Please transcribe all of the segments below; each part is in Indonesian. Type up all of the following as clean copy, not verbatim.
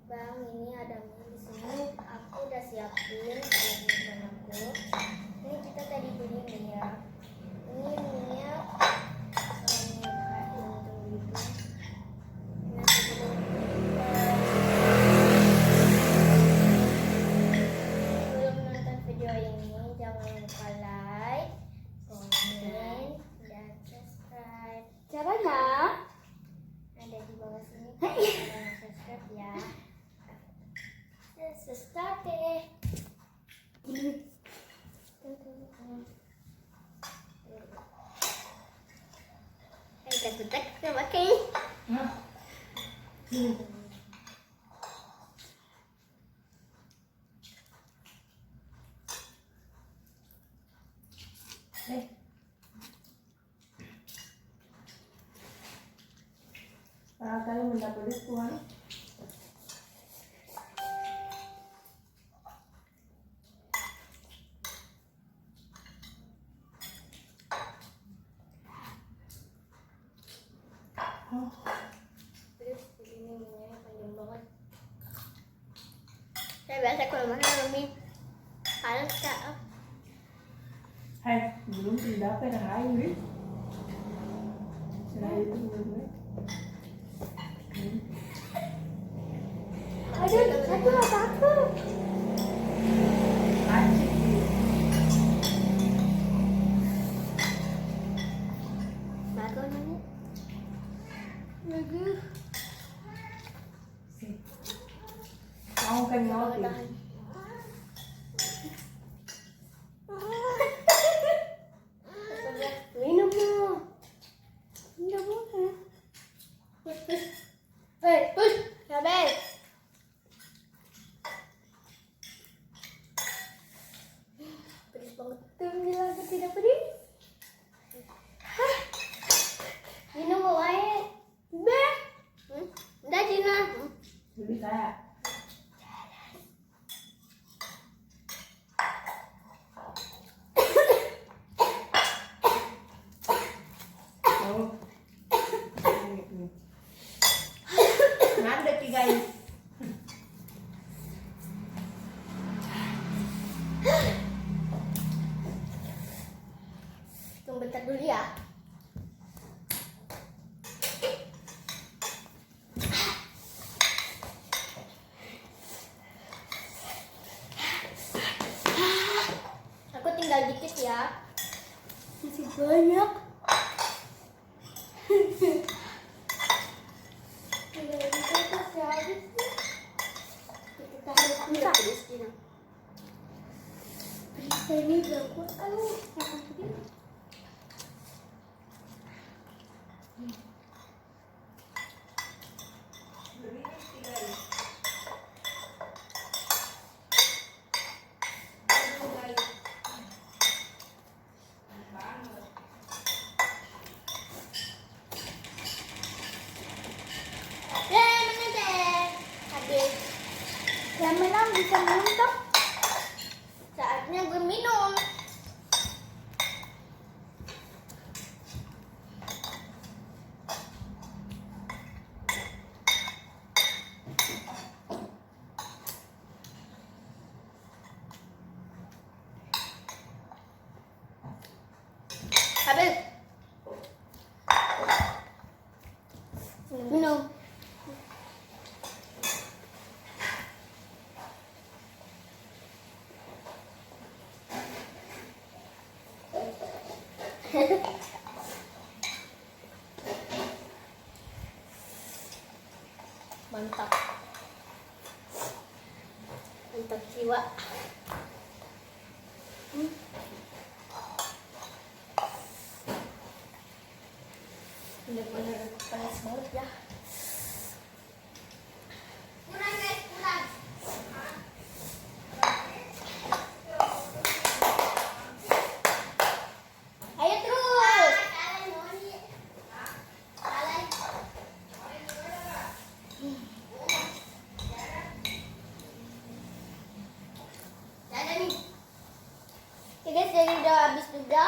Bang, ini ada mie di sini. Aku udah siapin teman aku. Ini kita tadi beli mie ya. Ini mie-nya kayak lontong gitu. Nah, sebelum nonton video ini, jangan lupa like, komen, dan subscribe. Caranya Ada di bawah sini. Jangan subscribe ya. Let's start deh. Kita pakai. Kalau mendapat tuan. Terus ini minyak panjang banget. Saya biasa kalau makan lebih halus kak. Hai, belum tidak pernah air. Sudah itu belum. Aduh, satu apa aku? Acik. Bagus nih. Bagus. Mau kan ngopi. Minum dong. Minum boleh. Push, Sabel. Pedas banget. Tuh, bilang aku tidak pedis. Minum mau air. Beh. Udah Cina. Lebih kayak. Mandek guys. Tunggu bentar dulu ya. Aku tinggal dikit ya. Masih banyak. Tinggal dikit terus ya habis. Kita harus buka. Berita ini udah kuat. Aduh, apa sih? Mana deh? Habis. Yang menang bisa minum toh? Saatnya gue minum. Habis. Minum. Mantap. Mantap jiwa. Bener-bener panas banget ya. Kurang guys, kurang. Ayo terus. Dadah nih. Oke guys, jadi udah habis juga.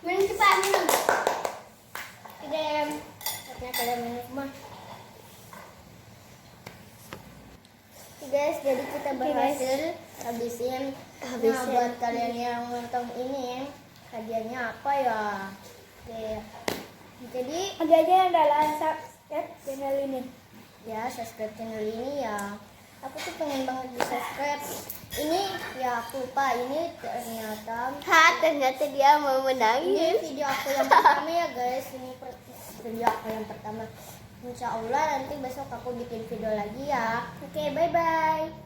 Minum cepat minum. Oke Jadi kita berhasil habisin. Nah, buat kalian yang nonton ini, hadiahnya apa ya? Oke. Jadi Hadiahnya adalah subscribe channel ini. ya subscribe channel ini ya. Aku tuh pengen banget di subscribe. Ini ya aku lupa, ini ternyata dia mau ini menangis. video aku yang pertama ya guys. Ini video aku yang pertama. Insya Allah nanti besok aku bikin video lagi ya. Oke, bye bye.